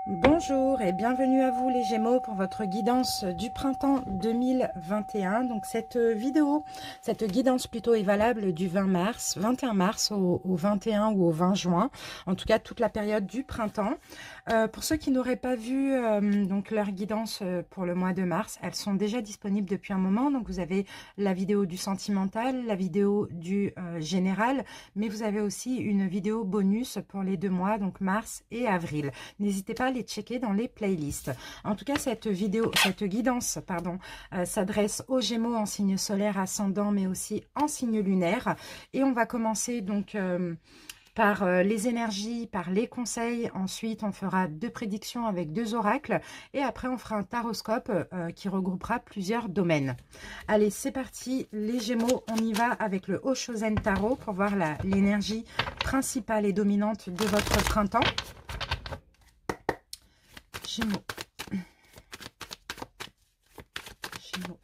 Bonjour et bienvenue à vous les Gémeaux pour votre guidance du printemps 2021. Donc cette vidéo, cette guidance plutôt est valable du 21 mars au 21 ou au 20 juin. En tout cas toute la période du printemps. Pour ceux qui n'auraient pas vu donc leur guidance pour le mois de mars, elles sont déjà disponibles depuis un moment. Donc vous avez la vidéo du sentimental, la vidéo du général, mais vous avez aussi une vidéo bonus pour les 2 mois, donc mars et avril. N'hésitez pas à les checker dans les playlists. En tout cas, cette guidance, s'adresse aux Gémeaux en signe solaire ascendant, mais aussi en signe lunaire. Et on va commencer donc par les énergies, par les conseils. Ensuite, on fera 2 prédictions avec 2 oracles. Et après, on fera un taroscope qui regroupera plusieurs domaines. Allez, c'est parti. Les Gémeaux, on y va avec le Oshozen Tarot pour voir l'énergie principale et dominante de votre printemps. Gémeaux. Gémeaux.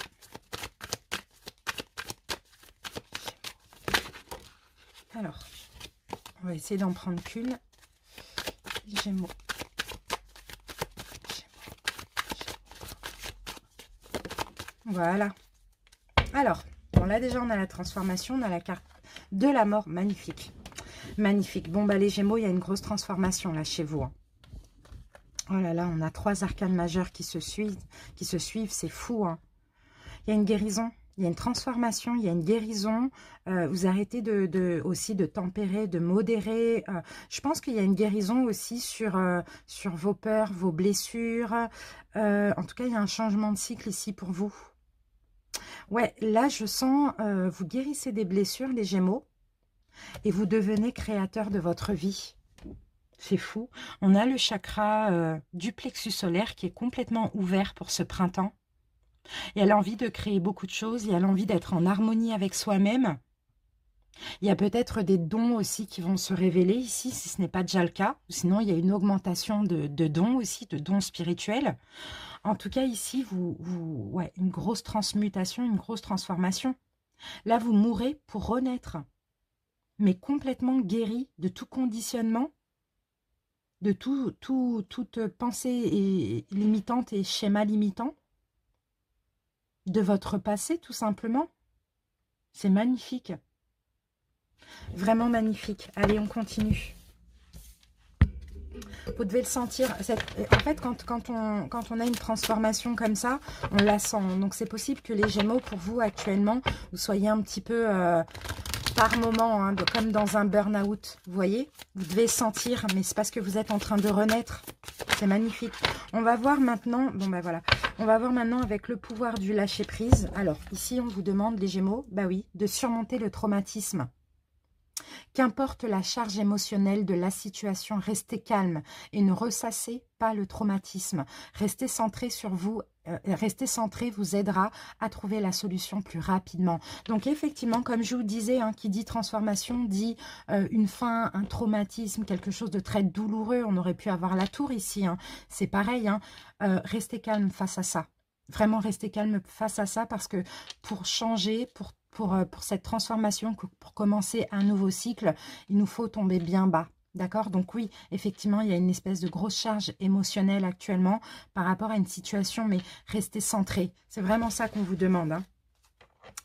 Alors, on va essayer d'en prendre qu'une. Gémeaux. Voilà. Alors, bon là déjà on a la transformation, on a la carte de la mort, magnifique. Magnifique. Bon bah les Gémeaux, il y a une grosse transformation là chez vous. Hein. Oh là là, on a 3 arcanes majeurs qui se suivent, c'est fou. Hein. Il y a une guérison, il y a une transformation, il y a une guérison. Vous arrêtez aussi de tempérer, de modérer. Je pense qu'il y a une guérison aussi sur vos peurs, vos blessures. En tout cas, il y a un changement de cycle ici pour vous. Ouais, là, je sens, vous guérissez des blessures, les Gémeaux, et vous devenez créateur de votre vie. C'est fou. On a le chakra du plexus solaire qui est complètement ouvert pour ce printemps. Il y a l'envie de créer beaucoup de choses. Il y a l'envie d'être en harmonie avec soi-même. Il y a peut-être des dons aussi qui vont se révéler ici, si ce n'est pas déjà le cas. Sinon, il y a une augmentation de dons aussi, de dons spirituels. En tout cas, ici, ouais, une grosse transmutation, une grosse transformation. Là, vous mourrez pour renaître, mais complètement guéri de tout conditionnement, de toute pensée limitante et schéma limitant, de votre passé, tout simplement. C'est magnifique. Vraiment magnifique. Allez, on continue. Vous devez le sentir. En fait, quand on a une transformation comme ça, on la sent. Donc, c'est possible que les Gémeaux, pour vous, actuellement, vous soyez un petit peu... par moment, hein, comme dans un burn-out, vous voyez, vous devez sentir, mais c'est parce que vous êtes en train de renaître. C'est magnifique. On va voir maintenant, bon ben voilà, on va voir maintenant avec le pouvoir du lâcher-prise. Alors, ici, on vous demande, les Gémeaux, bah oui, de surmonter le traumatisme. Qu'importe la charge émotionnelle de la situation, restez calme et ne ressassez pas le traumatisme. Restez centré sur vous. Rester centré vous aidera à trouver la solution plus rapidement. Donc effectivement, comme je vous disais, hein, qui dit transformation, dit une fin, un traumatisme, quelque chose de très douloureux. On aurait pu avoir la tour ici. Hein. C'est pareil, hein. Restez calme face à ça. Vraiment, restez calme face à ça parce que pour changer, pour cette transformation, pour commencer un nouveau cycle, il nous faut tomber bien bas. D'accord? Donc oui, effectivement, il y a une espèce de grosse charge émotionnelle actuellement par rapport à une situation, mais restez centré. C'est vraiment ça qu'on vous demande. Hein.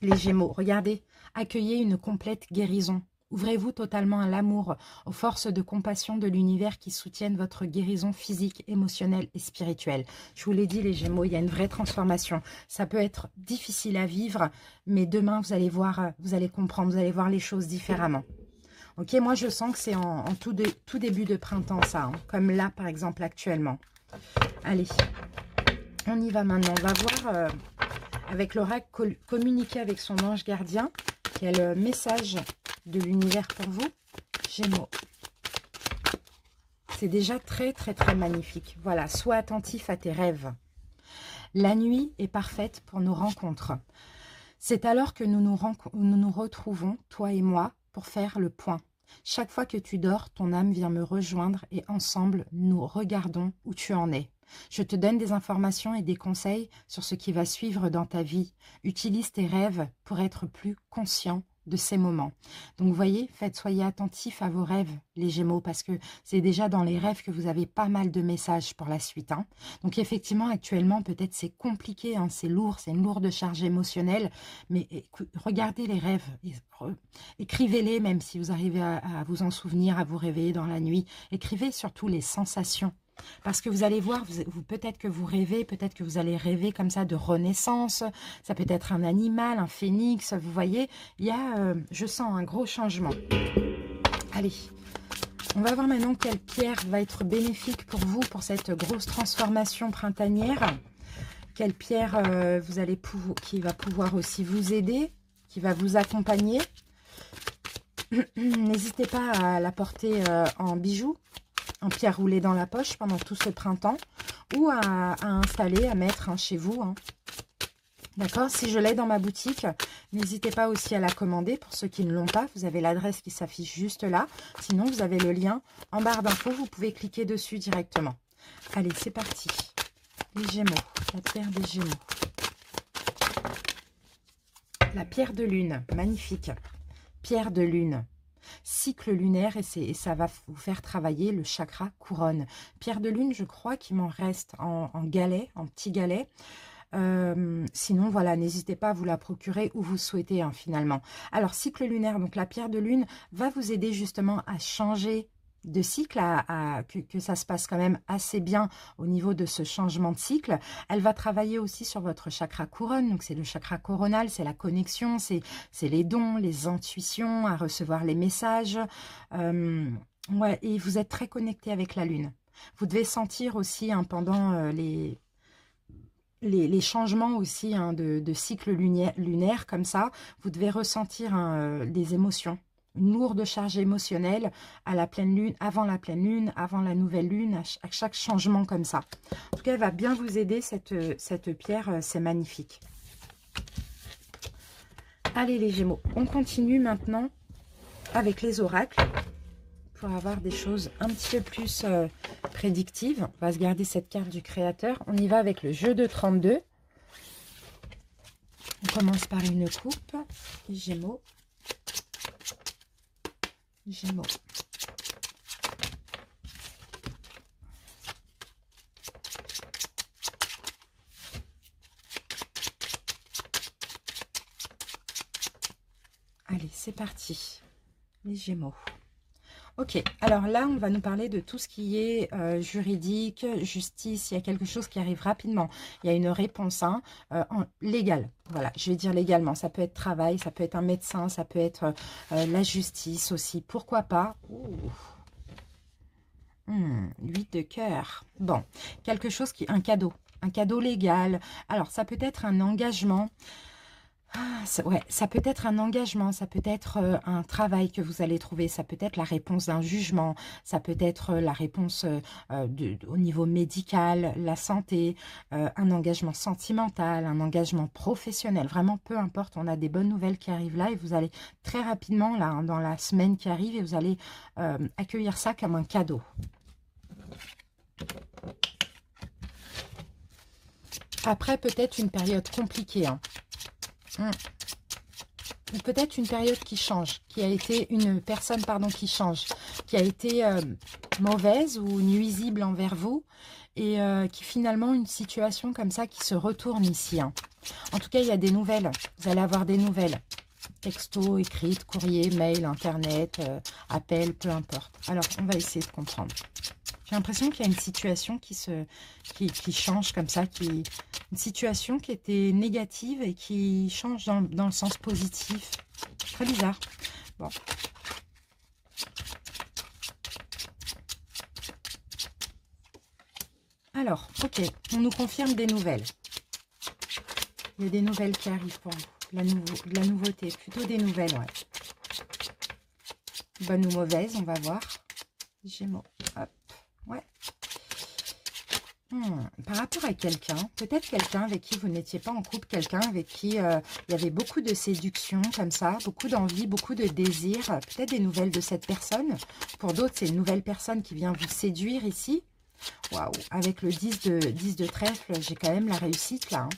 Les Gémeaux, regardez, accueillez une complète guérison. Ouvrez-vous totalement à l'amour, aux forces de compassion de l'univers qui soutiennent votre guérison physique, émotionnelle et spirituelle. Je vous l'ai dit, les Gémeaux, il y a une vraie transformation. Ça peut être difficile à vivre, mais demain, vous allez voir, vous allez comprendre, vous allez voir les choses différemment. Ok, moi, je sens que c'est en tout début de printemps, ça, hein, comme là, par exemple, actuellement. Allez, on y va maintenant. On va voir avec l'oracle communiquer avec son ange gardien. Quel message de l'univers pour vous, Gémeaux. C'est déjà très, très, très magnifique. Voilà, sois attentif à tes rêves. La nuit est parfaite pour nos rencontres. C'est alors que nous nous retrouvons, toi et moi, pour faire le point. Chaque fois que tu dors, ton âme vient me rejoindre et ensemble, nous regardons où tu en es. Je te donne des informations et des conseils sur ce qui va suivre dans ta vie. Utilise tes rêves pour être plus conscient de ces moments. Donc, vous voyez, soyez attentifs à vos rêves, les Gémeaux, parce que c'est déjà dans les rêves que vous avez pas mal de messages pour la suite. Hein. Donc, effectivement, actuellement, peut-être c'est compliqué, hein, c'est lourd, c'est une lourde charge émotionnelle, mais regardez les rêves, écrivez-les, même si vous arrivez à vous en souvenir, à vous réveiller dans la nuit. Écrivez surtout les sensations. Parce que vous allez voir, peut-être que vous rêvez, peut-être que vous allez rêver comme ça de renaissance. Ça peut être un animal, un phénix, vous voyez. Il y a, je sens un gros changement. Allez, on va voir maintenant quelle pierre va être bénéfique pour vous, pour cette grosse transformation printanière. Quelle pierre qui va pouvoir aussi vous aider, qui va vous accompagner. N'hésitez pas à la porter en bijoux, en pierre roulée dans la poche pendant tout ce printemps, ou à installer, à mettre chez vous. Hein. D'accord? Si je l'ai dans ma boutique, n'hésitez pas aussi à la commander. Pour ceux qui ne l'ont pas, vous avez l'adresse qui s'affiche juste là. Sinon, vous avez le lien en barre d'infos. Vous pouvez cliquer dessus directement. Allez, c'est parti. Les Gémeaux, la pierre des Gémeaux. La pierre de lune, magnifique. Pierre de lune. Cycle lunaire et ça va vous faire travailler le chakra couronne. Pierre de lune, je crois qu'il m'en reste en galet, en petit galet. Sinon, voilà, n'hésitez pas à vous la procurer où vous souhaitez finalement. Alors, cycle lunaire, donc la pierre de lune va vous aider justement à changer de cycle, que ça se passe quand même assez bien au niveau de ce changement de cycle. Elle va travailler aussi sur votre chakra couronne, donc c'est le chakra coronal, c'est la connexion, c'est les dons, les intuitions, à recevoir les messages. Ouais, et vous êtes très connecté avec la lune. Vous devez sentir aussi pendant les changements aussi de cycle lunaire comme ça, vous devez ressentir des émotions. Une lourde charge émotionnelle à la pleine lune, avant la pleine lune, avant la nouvelle lune, à chaque changement comme ça. En tout cas, elle va bien vous aider, cette pierre, c'est magnifique. Allez les Gémeaux, on continue maintenant avec les oracles pour avoir des choses un petit peu plus prédictives. On va se garder cette carte du créateur. On y va avec le jeu de 32. On commence par une coupe. Les Gémeaux. Gémeaux. Allez, c'est parti. Les Gémeaux. Ok, alors là, on va nous parler de tout ce qui est juridique, justice. Il y a quelque chose qui arrive rapidement. Il y a une réponse légale. Voilà, je vais dire légalement. Ça peut être travail, ça peut être un médecin, ça peut être la justice aussi. Pourquoi pas? 8 de cœur. Bon, quelque chose un cadeau légal. Alors, ça peut être un engagement. Ouais, ça peut être un engagement, ça peut être un travail que vous allez trouver, ça peut être la réponse d'un jugement, ça peut être la réponse au niveau médical, la santé, un engagement sentimental, un engagement professionnel, vraiment peu importe, on a des bonnes nouvelles qui arrivent là et vous allez très rapidement, là, dans la semaine qui arrive, et vous allez accueillir ça comme un cadeau. Après, peut-être une période compliquée, peut-être une période qui change, qui a été une personne qui change, qui a été mauvaise ou nuisible envers vous et qui finalement une situation comme ça qui se retourne ici. En tout cas, il y a des nouvelles. Vous allez avoir des nouvelles. Texto, écrite, courrier, mail, internet, appel, peu importe. Alors, on va essayer de comprendre. J'ai l'impression qu'il y a une situation qui change comme ça, une situation qui était négative et qui change dans le sens positif. Très bizarre. Bon. Alors, ok, on nous confirme des nouvelles. Il y a des nouvelles qui arrivent pour vous. De la nouveauté, plutôt des nouvelles, ouais. Bonne ou mauvaise, on va voir. Gémeaux, hop. Ouais. Par rapport à quelqu'un, peut-être quelqu'un avec qui vous n'étiez pas en couple, quelqu'un avec qui il y avait beaucoup de séduction comme ça, beaucoup d'envie, beaucoup de désir, peut-être des nouvelles de cette personne. Pour d'autres, c'est une nouvelle personne qui vient vous séduire ici. Waouh, avec le 10 de trèfle, j'ai quand même la réussite là.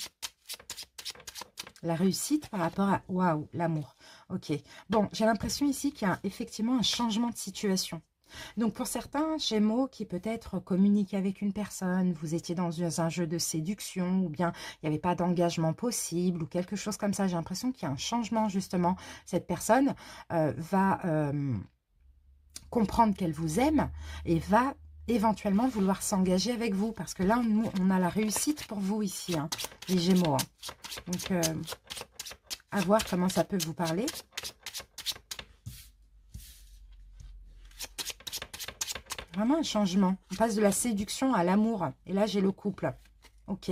La réussite par rapport à, waouh, l'amour. Ok. Bon, j'ai l'impression ici qu'il y a effectivement un changement de situation. Donc, pour certains Gémeaux qui peut-être communiquent avec une personne, vous étiez dans un jeu de séduction, ou bien il n'y avait pas d'engagement possible, ou quelque chose comme ça. J'ai l'impression qu'il y a un changement, justement. Cette personne va comprendre qu'elle vous aime et va éventuellement vouloir s'engager avec vous. Parce que là, nous, on a la réussite pour vous ici, hein, les Gémeaux. Hein. Donc, à voir comment ça peut vous parler. Vraiment un changement. On passe de la séduction à l'amour. Et là, j'ai le couple. Ok.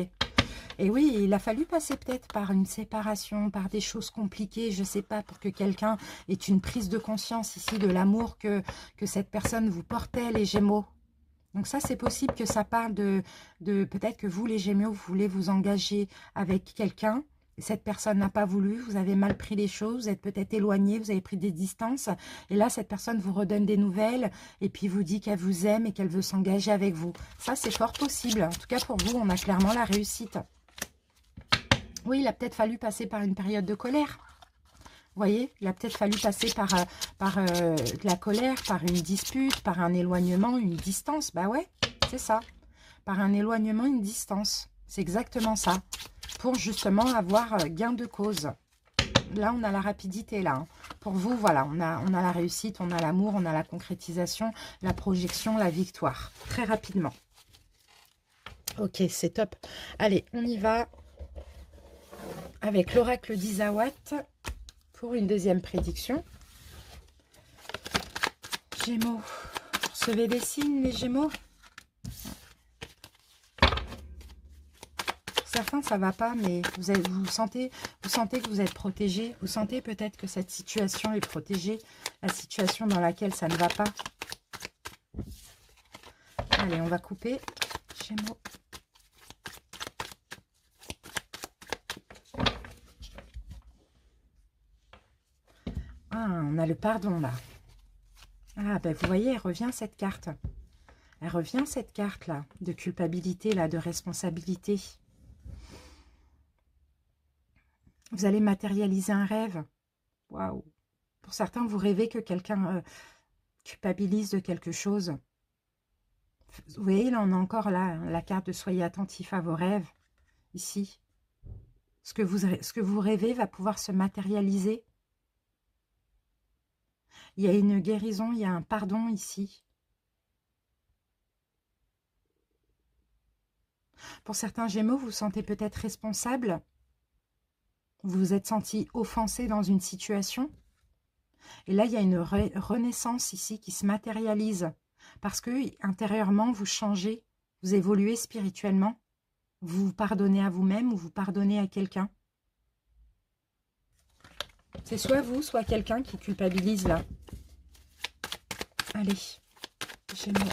Et oui, il a fallu passer peut-être par une séparation, par des choses compliquées, je ne sais pas, pour que quelqu'un ait une prise de conscience ici de l'amour que cette personne vous portait, les Gémeaux. Donc ça, c'est possible que ça parle de peut-être que vous, les Gémeaux, vous voulez vous engager avec quelqu'un. Cette personne n'a pas voulu, vous avez mal pris les choses, vous êtes peut-être éloigné, vous avez pris des distances. Et là, cette personne vous redonne des nouvelles et puis vous dit qu'elle vous aime et qu'elle veut s'engager avec vous. Ça, c'est fort possible. En tout cas, pour vous, on a clairement la réussite. Oui, il a peut-être fallu passer par une période de colère. Vous voyez, il a peut-être fallu passer par de la colère, par une dispute, par un éloignement, une distance. Bah ouais, c'est ça. Par un éloignement, une distance. C'est exactement ça. Pour justement avoir gain de cause. Là, on a la rapidité, là. Hein. Pour vous, voilà, on a la réussite, on a l'amour, on a la concrétisation, la projection, la victoire. Très rapidement. Ok, c'est top. Allez, on y va avec l'oracle d'Isawat pour une deuxième prédiction. Gémeaux, recevez des signes, les Gémeaux. Certains, ça va pas, mais vous sentez que vous êtes protégé. Vous sentez peut-être que cette situation est protégée, la situation dans laquelle ça ne va pas. Allez, on va couper. Gémeaux. Ah, on a le pardon, là. Ah, ben vous voyez, elle revient, cette carte. Elle revient, cette carte-là, de culpabilité, là, de responsabilité. Vous allez matérialiser un rêve. Waouh. Pour certains, vous rêvez que quelqu'un culpabilise de quelque chose. Vous voyez, là, on a encore la carte de « Soyez attentifs à vos rêves », ici. Ce que vous rêvez va pouvoir se matérialiser. Il y a une guérison, il y a un pardon ici. Pour certains Gémeaux, vous vous sentez peut-être responsable. Vous vous êtes senti offensé dans une situation. Et là, il y a une renaissance ici qui se matérialise. Parce que intérieurement, vous changez, vous évoluez spirituellement. Vous vous pardonnez à vous-même ou vous pardonnez à quelqu'un. C'est soit vous, soit quelqu'un qui culpabilise là. Allez, Gémeaux.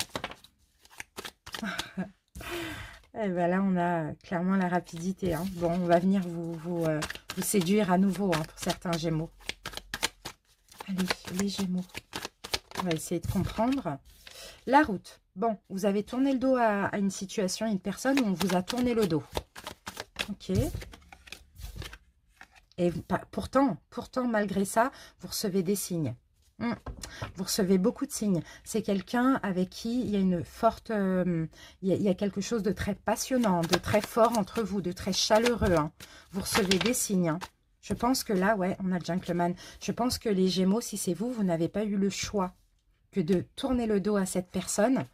Et ben là, on a clairement la rapidité. Hein. Bon, on va venir vous séduire à nouveau hein, pour certains Gémeaux. Allez, les Gémeaux. On va essayer de comprendre. La route. Bon, vous avez tourné le dos à une situation, une personne où on vous a tourné le dos. Ok. Et pourtant, malgré ça, vous recevez des signes. Vous recevez beaucoup de signes. C'est quelqu'un avec qui il y a une forte... il y a quelque chose de très passionnant, de très fort entre vous, de très chaleureux. Hein. Vous recevez des signes. Hein. Je pense que là, ouais, on a le gentleman. Je pense que les Gémeaux, si c'est vous, vous n'avez pas eu le choix que de tourner le dos à cette personne.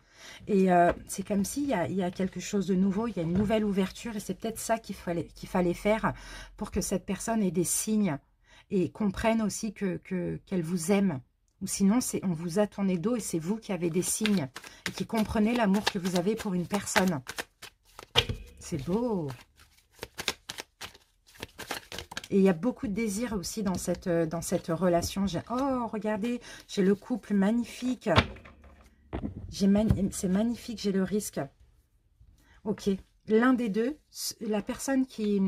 Et c'est comme s'il y a quelque chose de nouveau, il y a une nouvelle ouverture. Et c'est peut-être ça qu'il fallait faire pour que cette personne ait des signes et comprenne aussi qu'elle vous aime. Ou sinon, on vous a tourné le dos et c'est vous qui avez des signes et qui comprenez l'amour que vous avez pour une personne. C'est beau. Et il y a beaucoup de désir aussi dans cette relation. Oh, regardez, j'ai le couple magnifique. C'est magnifique, j'ai le risque. Ok. L'un des deux, la personne qui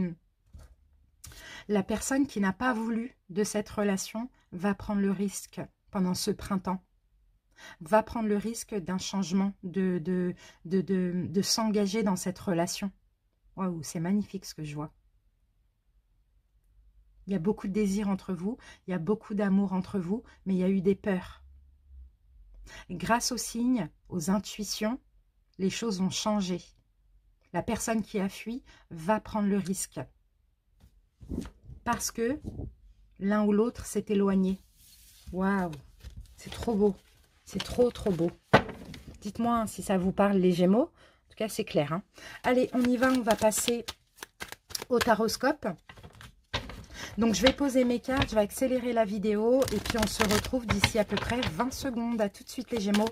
n'a pas voulu de cette relation va prendre le risque pendant ce printemps. Va prendre le risque d'un changement, de s'engager dans cette relation. Waouh, c'est magnifique ce que je vois. Il y a beaucoup de désir entre vous, il y a beaucoup d'amour entre vous, mais il y a eu des peurs. Et grâce aux signes, aux intuitions, les choses ont changé. La personne qui a fui va prendre le risque. Parce que l'un ou l'autre s'est éloigné. Waouh, c'est trop beau. C'est trop, trop beau. Dites-moi hein, si ça vous parle, les Gémeaux. En tout cas, c'est clair. Hein. Allez, on y va. On va passer au taroscope. Donc, je vais poser mes cartes. Je vais accélérer la vidéo. Et puis, on se retrouve d'ici à peu près 20 secondes. À tout de suite, les Gémeaux.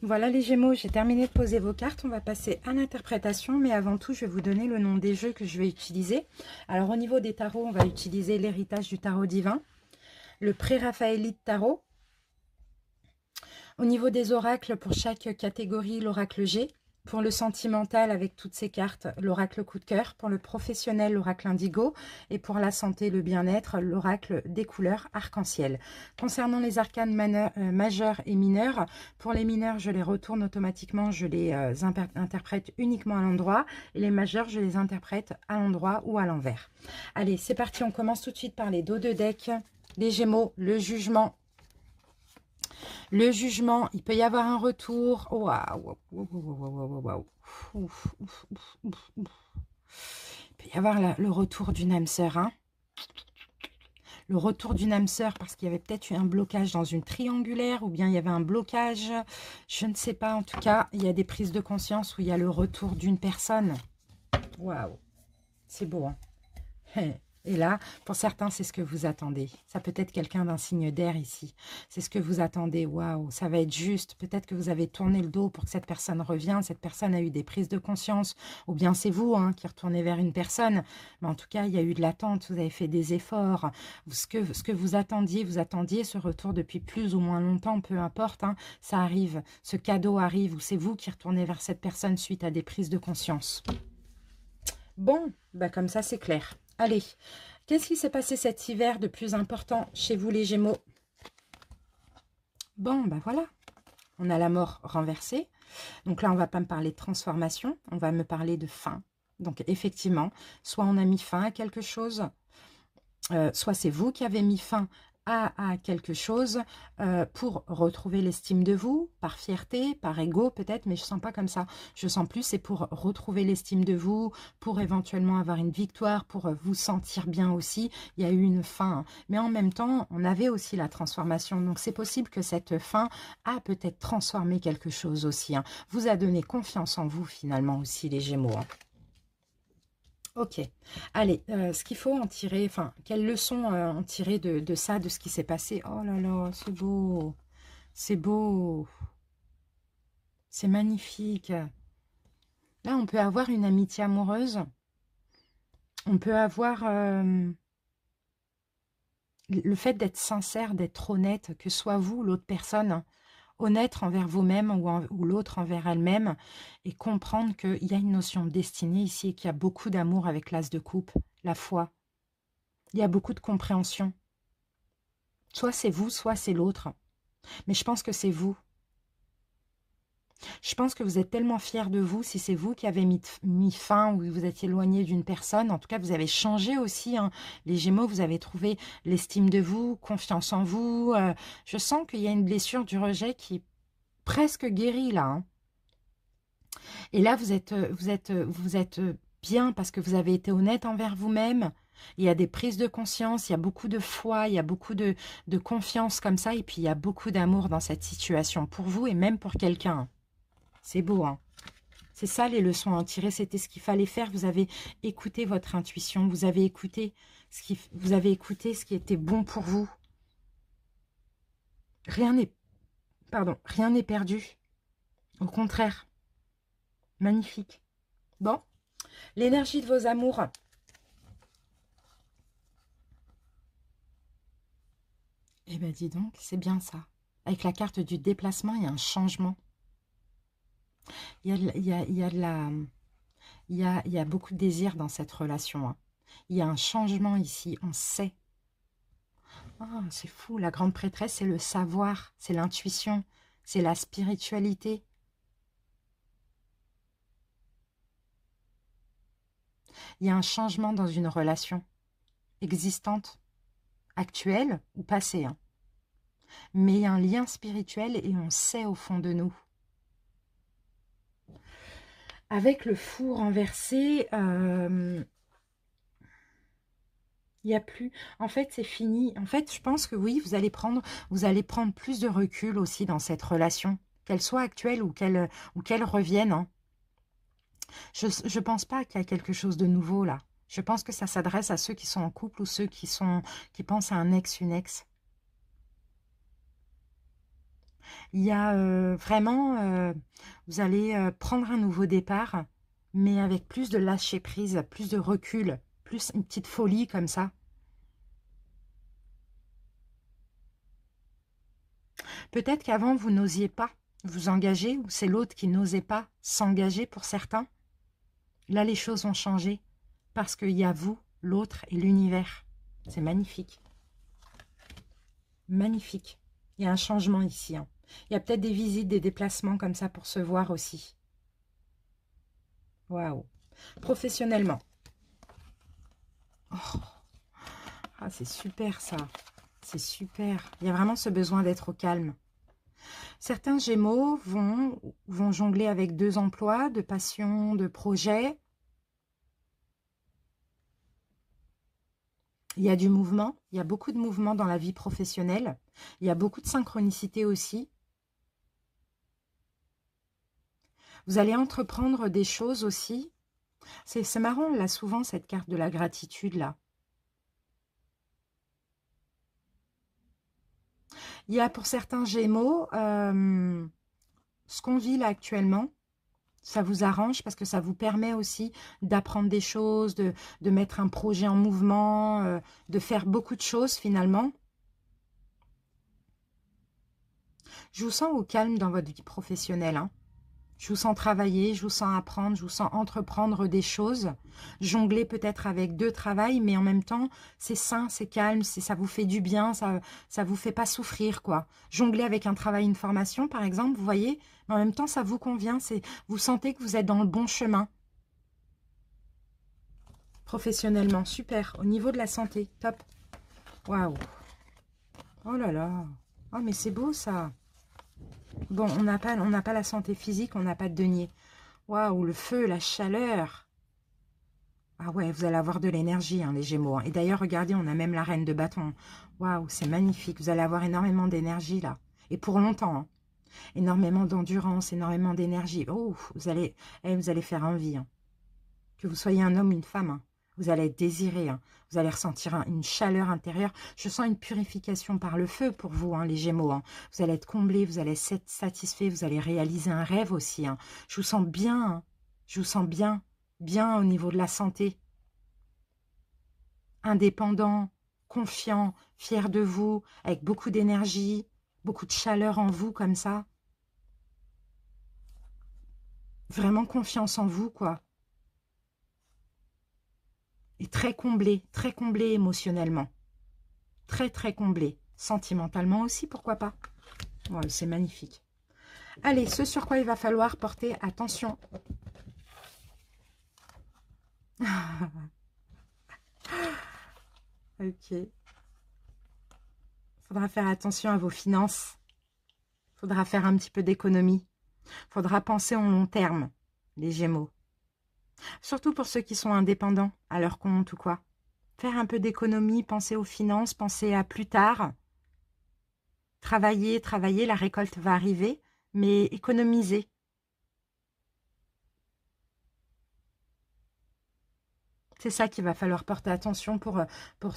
Voilà les Gémeaux, j'ai terminé de poser vos cartes. On va passer à l'interprétation, mais avant tout, je vais vous donner le nom des jeux que je vais utiliser. Alors au niveau des tarots, on va utiliser l'héritage du tarot divin, le pré-raphaélite tarot. Au niveau des oracles, pour chaque catégorie, l'oracle G. Pour le sentimental, avec toutes ces cartes, l'oracle coup de cœur. Pour le professionnel, l'oracle indigo. Et pour la santé, le bien-être, l'oracle des couleurs arc-en-ciel. Concernant les arcanes majeurs et mineurs, pour les mineurs, je les retourne automatiquement. Je les interprète uniquement à l'endroit. Et les majeurs, je les interprète à l'endroit ou à l'envers. Allez, c'est parti. On commence tout de suite par les dos de deck. Les Gémeaux, le jugement. Le jugement, il peut y avoir un retour. Waouh, waouh. Il peut y avoir le retour d'une âme sœur. Hein. Le retour d'une âme sœur parce qu'il y avait peut-être eu un blocage dans une triangulaire ou bien il y avait un blocage. Je ne sais pas. En tout cas, il y a des prises de conscience où il y a le retour d'une personne. Waouh, c'est beau. Hein. Et là, pour certains, c'est ce que vous attendez. Ça peut être quelqu'un d'un signe d'air ici. C'est ce que vous attendez. Waouh, ça va être juste. Peut-être que vous avez tourné le dos pour que cette personne revienne. Cette personne a eu des prises de conscience. Ou bien c'est vous hein, qui retournez vers une personne. Mais en tout cas, il y a eu de l'attente. Vous avez fait des efforts. Ce que vous attendiez ce retour depuis plus ou moins longtemps, peu importe. Hein, ça arrive. Ce cadeau arrive ou c'est vous qui retournez vers cette personne suite à des prises de conscience. Bon, bah comme ça, c'est clair. Allez, qu'est-ce qui s'est passé cet hiver de plus important chez vous les Gémeaux? Bon, ben voilà, on a la mort renversée. Donc là, on ne va pas me parler de transformation, on va me parler de fin. Donc effectivement, soit on a mis fin à quelque chose, soit c'est vous qui avez mis fin à quelque chose pour retrouver l'estime de vous, par fierté, par ego peut-être, mais je ne sens pas comme ça. Je sens plus, c'est pour retrouver l'estime de vous, pour éventuellement avoir une victoire, pour vous sentir bien aussi. Il y a eu une fin, mais en même temps, on avait aussi la transformation. Donc c'est possible que cette fin a peut-être transformé quelque chose aussi. Hein. Vous a donné confiance en vous finalement aussi les Gémeaux. Hein. Ok, allez, ce qu'il faut en tirer, enfin, quelle leçon en tirer de ça, de ce qui s'est passé? Oh là là, c'est beau, c'est beau, c'est magnifique. Là, on peut avoir une amitié amoureuse, on peut avoir le fait d'être sincère, d'être honnête, que soit vous ou l'autre personne, honnête envers vous-même ou l'autre envers elle-même, et comprendre qu'il y a une notion de destinée ici et qu'il y a beaucoup d'amour avec l'as de coupe, la foi. Il y a beaucoup de compréhension. Soit c'est vous, soit c'est l'autre. Mais je pense que c'est vous. Je pense que vous êtes tellement fiers de vous, si c'est vous qui avez mis fin ou vous êtes éloigné d'une personne. En tout cas, vous avez changé aussi. Hein. Les Gémeaux, vous avez trouvé l'estime de vous, confiance en vous. Je sens qu'il y a une blessure du rejet qui est presque guérie là. Hein. Et là, vous êtes bien parce que vous avez été honnête envers vous-même. Il y a des prises de conscience, il y a beaucoup de foi, il y a beaucoup de confiance comme ça. Et puis, il y a beaucoup d'amour dans cette situation pour vous et même pour quelqu'un. C'est beau, hein? C'est ça les leçons à en tirer. C'était ce qu'il fallait faire. Vous avez écouté votre intuition. Vous avez écouté ce qui était bon pour vous. Rien n'est perdu. Au contraire. Magnifique. Bon. L'énergie de vos amours. Eh ben dis donc, c'est bien ça. Avec la carte du déplacement, il y a un changement. Il y a, il y a, il y a de la, il y a beaucoup de désir dans cette relation, hein. Il y a un changement ici, on sait. Ah, c'est fou, la grande prêtresse, c'est le savoir, c'est l'intuition, c'est la spiritualité. Il y a un changement dans une relation existante, actuelle ou passée, hein. Mais il y a un lien spirituel et on sait au fond de nous. Avec le fou renversé, il n'y a plus. En fait, c'est fini. En fait, je pense que oui, vous allez prendre plus de recul aussi dans cette relation, qu'elle soit actuelle ou qu'elle revienne, hein. Je ne pense pas qu'il y a quelque chose de nouveau là. Je pense que ça s'adresse à ceux qui sont en couple ou ceux qui pensent à un ex, une ex. Il y a vraiment, vous allez prendre un nouveau départ, mais avec plus de lâcher prise, plus de recul, plus une petite folie comme ça. Peut-être qu'avant, vous n'osiez pas vous engager, ou c'est l'autre qui n'osait pas s'engager pour certains. Là, les choses ont changé, parce qu'il y a vous, l'autre et l'univers. C'est magnifique. Magnifique. Il y a un changement ici, hein. Il y a peut-être des visites, des déplacements comme ça pour se voir aussi. Waouh. Professionnellement. Oh. Ah, c'est super ça. C'est super. Il y a vraiment ce besoin d'être au calme. Certains Gémeaux vont jongler avec 2 emplois, de passion, de projet. Il y a du mouvement. Il y a beaucoup de mouvement dans la vie professionnelle. Il y a beaucoup de synchronicité aussi. Vous allez entreprendre des choses aussi. C'est marrant, là, souvent, cette carte de la gratitude, là. Il y a pour certains Gémeaux, ce qu'on vit là actuellement, ça vous arrange parce que ça vous permet aussi d'apprendre des choses, de mettre un projet en mouvement, de faire beaucoup de choses finalement. Je vous sens au calme dans votre vie professionnelle, hein. Je vous sens travailler, je vous sens apprendre, je vous sens entreprendre des choses, jongler peut-être avec 2 travails, mais en même temps, c'est sain, c'est calme, ça vous fait du bien, ça vous fait pas souffrir, quoi. Jongler avec un travail, une formation, par exemple, vous voyez, mais en même temps, ça vous convient, vous sentez que vous êtes dans le bon chemin. Professionnellement, super. Au niveau de la santé, top. Waouh. Oh là là. Oh, mais c'est beau, ça. Bon, on n'a pas la santé physique, on n'a pas de denier. Waouh, le feu, la chaleur. Ah ouais, vous allez avoir de l'énergie, hein, les Gémeaux, hein. Et d'ailleurs, regardez, on a même la reine de bâton. Waouh, c'est magnifique. Vous allez avoir énormément d'énergie, là. Et pour longtemps, hein. Énormément d'endurance, énormément d'énergie. Oh, vous allez faire envie, hein. Que vous soyez un homme ou une femme, hein. Vous allez être désiré, hein. Vous allez ressentir une chaleur intérieure. Je sens une purification par le feu pour vous, hein, les Gémeaux, hein. Vous allez être comblés, vous allez être satisfait, vous allez réaliser un rêve aussi, hein. Je vous sens bien, hein. Je vous sens bien, bien au niveau de la santé. Indépendant, confiant, fier de vous, avec beaucoup d'énergie, beaucoup de chaleur en vous comme ça. Vraiment confiance en vous, quoi. Et très comblé émotionnellement. Très, très comblé. Sentimentalement aussi, pourquoi pas. Ouais, c'est magnifique. Allez, ce sur quoi il va falloir porter attention. Ok. Faudra faire attention à vos finances. Faudra faire un petit peu d'économie. Faudra penser en long terme, les Gémeaux. Surtout pour ceux qui sont indépendants, à leur compte ou quoi. Faire un peu d'économie, penser aux finances, penser à plus tard. Travailler, travailler, la récolte va arriver, mais économiser. C'est ça qu'il va falloir porter attention pour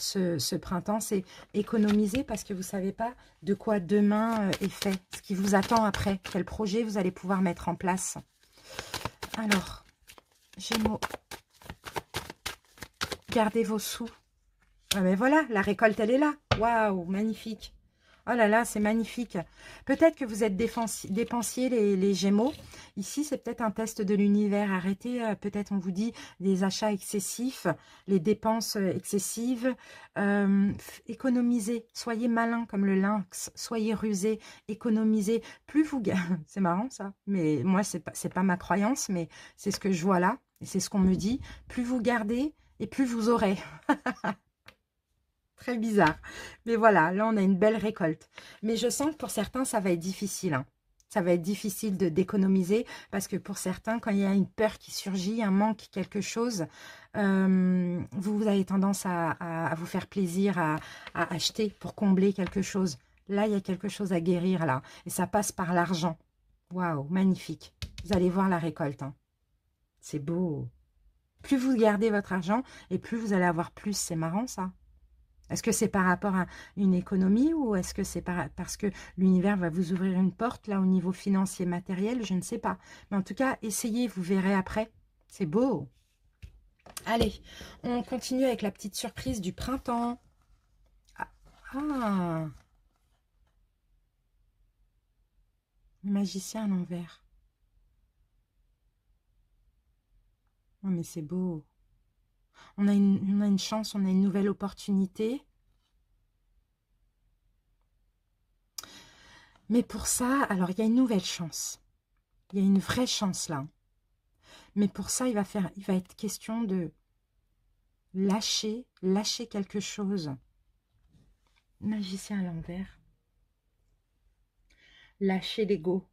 ce printemps, c'est économiser parce que vous ne savez pas de quoi demain est fait, ce qui vous attend après, quel projet vous allez pouvoir mettre en place. Alors, Gémeaux, gardez vos sous. Ah mais voilà, la récolte, elle est là. Waouh, magnifique. Oh là là, c'est magnifique. Peut-être que vous êtes dépensiers, les Gémeaux. Ici, c'est peut-être un test de l'univers. Arrêtez, peut-être on vous dit, des achats excessifs, les dépenses excessives. Économisez. Soyez malin comme le lynx. Soyez rusé. Économisez. Plus vous... C'est marrant ça. Mais moi, c'est pas ma croyance, mais c'est ce que je vois là. Et c'est ce qu'on me dit. Plus vous gardez et plus vous aurez. Très bizarre. Mais voilà, là, on a une belle récolte. Mais je sens que pour certains, ça va être difficile. Hein. Ça va être difficile d'économiser parce que pour certains, quand il y a une peur qui surgit, un manque, quelque chose, vous avez tendance à vous faire plaisir, à acheter pour combler quelque chose. Là, il y a quelque chose à guérir, là. Et ça passe par l'argent. Waouh, magnifique. Vous allez voir la récolte. Hein. C'est beau. Plus vous gardez votre argent et plus vous allez avoir plus. C'est marrant, ça. Est-ce que c'est par rapport à une économie ou est-ce que c'est parce que l'univers va vous ouvrir une porte là au niveau financier matériel? Je ne sais pas. Mais en tout cas, essayez, vous verrez après. C'est beau. Allez, on continue avec la petite surprise du printemps. Ah, le magicien à l'envers. Oh, mais c'est beau. On a une chance, on a une nouvelle opportunité. Mais pour ça, alors il y a une nouvelle chance. Il y a une vraie chance là. Mais pour ça, il va être question de lâcher quelque chose. Magicien à l'envers. Lâcher l'ego.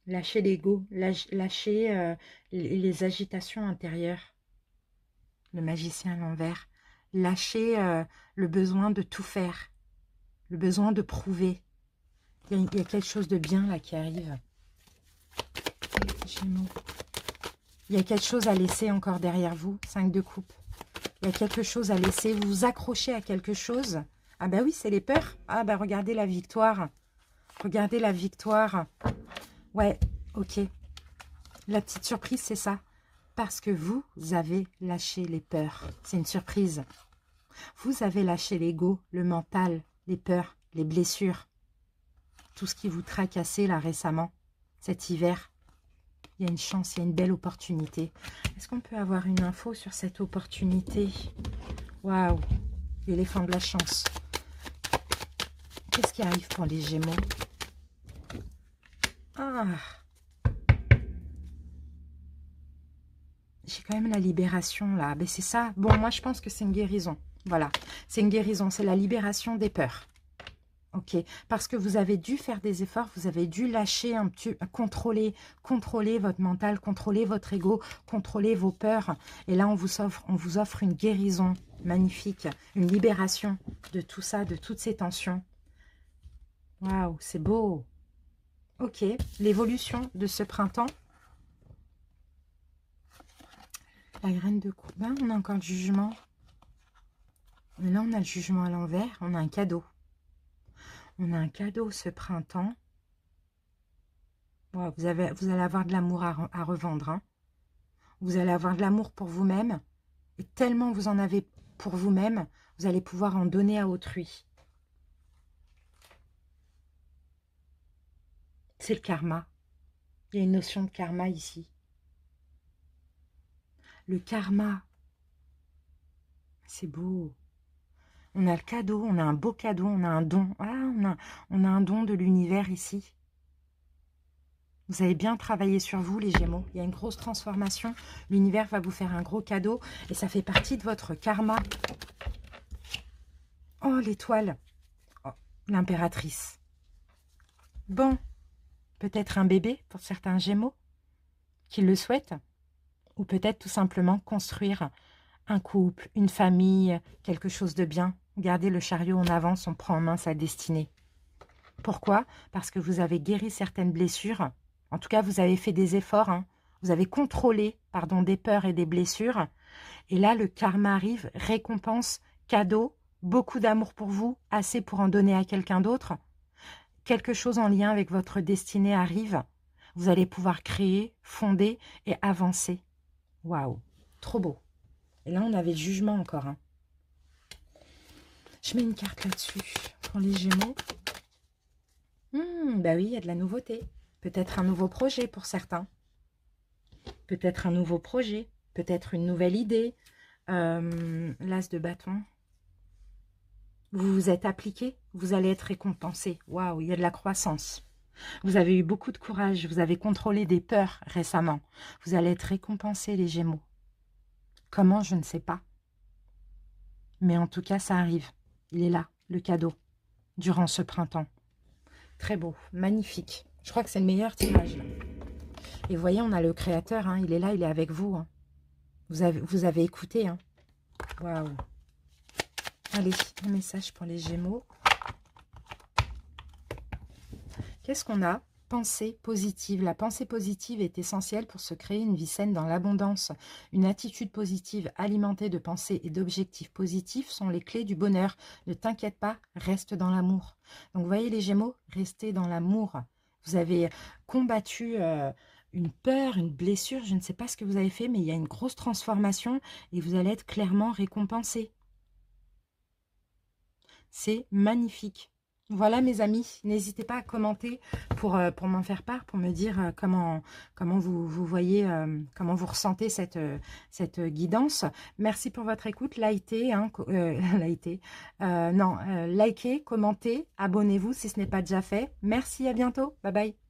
Lâcher l'ego. Lâcher les agitations intérieures. Le magicien à l'envers. Lâcher le besoin de tout faire. Le besoin de prouver. Il y a quelque chose de bien là qui arrive. Gémeaux. Il y a quelque chose à laisser encore derrière vous. 5 de coupe. Il y a quelque chose à laisser. Vous vous accrochez à quelque chose. Ah bah oui, c'est les peurs. Ah bah regardez la victoire. Regardez la victoire. Ouais, ok. La petite surprise, c'est ça. Parce que vous avez lâché les peurs. C'est une surprise. Vous avez lâché l'ego, le mental, les peurs, les blessures. Tout ce qui vous tracassait là récemment, cet hiver. Il y a une chance, il y a une belle opportunité. Est-ce qu'on peut avoir une info sur cette opportunité? Waouh, l'éléphant de la chance. Qu'est-ce qui arrive pour les Gémeaux? Ah, j'ai quand même la libération là. Ben, c'est ça. Bon, moi je pense que c'est une guérison. Voilà, c'est une guérison, c'est la libération des peurs. Ok, parce que vous avez dû faire des efforts, vous avez dû lâcher un petit, contrôler votre mental, contrôler votre ego, contrôler vos peurs. Et là, on vous offre une guérison magnifique, une libération de tout ça, de toutes ces tensions. Waouh, c'est beau. Ok, l'évolution de ce printemps. La graine de coupe, ben, on a encore le jugement. Mais là, on a le jugement à l'envers, on a un cadeau. On a un cadeau ce printemps. Wow, vous allez avoir de l'amour à revendre. Hein. Vous allez avoir de l'amour pour vous-même. Et tellement vous en avez pour vous-même, vous allez pouvoir en donner à autrui. C'est le karma. Il y a une notion de karma ici. Le karma. C'est beau. On a le cadeau, on a un beau cadeau, on a un don. Ah, on a un don de l'univers ici. Vous avez bien travaillé sur vous, les Gémeaux. Il y a une grosse transformation. L'univers va vous faire un gros cadeau. Et ça fait partie de votre karma. Oh, l'étoile. Oh, l'impératrice. Bon. Peut-être un bébé pour certains Gémeaux qui le souhaitent. Ou peut-être tout simplement construire un couple, une famille, quelque chose de bien. Regardez le chariot en avance, on prend en main sa destinée. Pourquoi? Parce que vous avez guéri certaines blessures. En tout cas, vous avez fait des efforts. Hein. Vous avez contrôlé, pardon, des peurs et des blessures. Et là, le karma arrive, récompense, cadeau, beaucoup d'amour pour vous, assez pour en donner à quelqu'un d'autre. Quelque chose en lien avec votre destinée arrive. Vous allez pouvoir créer, fonder et avancer. Waouh, trop beau. Et là, on avait le jugement encore. Hein. Je mets une carte là-dessus pour les Gémeaux. bah oui, il y a de la nouveauté. Peut-être un nouveau projet pour certains. Peut-être un nouveau projet. Peut-être une nouvelle idée. L'as de bâton. Vous vous êtes appliqué, vous allez être récompensé. Waouh, il y a de la croissance. Vous avez eu beaucoup de courage, vous avez contrôlé des peurs récemment. Vous allez être récompensé, les Gémeaux. Comment, je ne sais pas. Mais en tout cas, ça arrive. Il est là, le cadeau, durant ce printemps. Très beau, magnifique. Je crois que c'est le meilleur tirage, là. Et vous voyez, on a le créateur, hein, il est là, il est avec vous. Hein. Vous avez écouté. Hein. Waouh. Allez, un message pour les Gémeaux. Qu'est-ce qu'on a? Pensée positive. La pensée positive est essentielle pour se créer une vie saine dans l'abondance. Une attitude positive alimentée de pensées et d'objectifs positifs sont les clés du bonheur. Ne t'inquiète pas, reste dans l'amour. Donc, vous voyez les Gémeaux, restez dans l'amour. Vous avez combattu une peur, une blessure, je ne sais pas ce que vous avez fait, mais il y a une grosse transformation et vous allez être clairement récompensé. C'est magnifique. Voilà mes amis, n'hésitez pas à commenter pour m'en faire part, pour me dire comment vous voyez, comment vous ressentez cette guidance. Merci pour votre écoute, likez, hein, likez, commentez, abonnez-vous si ce n'est pas déjà fait. Merci, à bientôt, bye bye.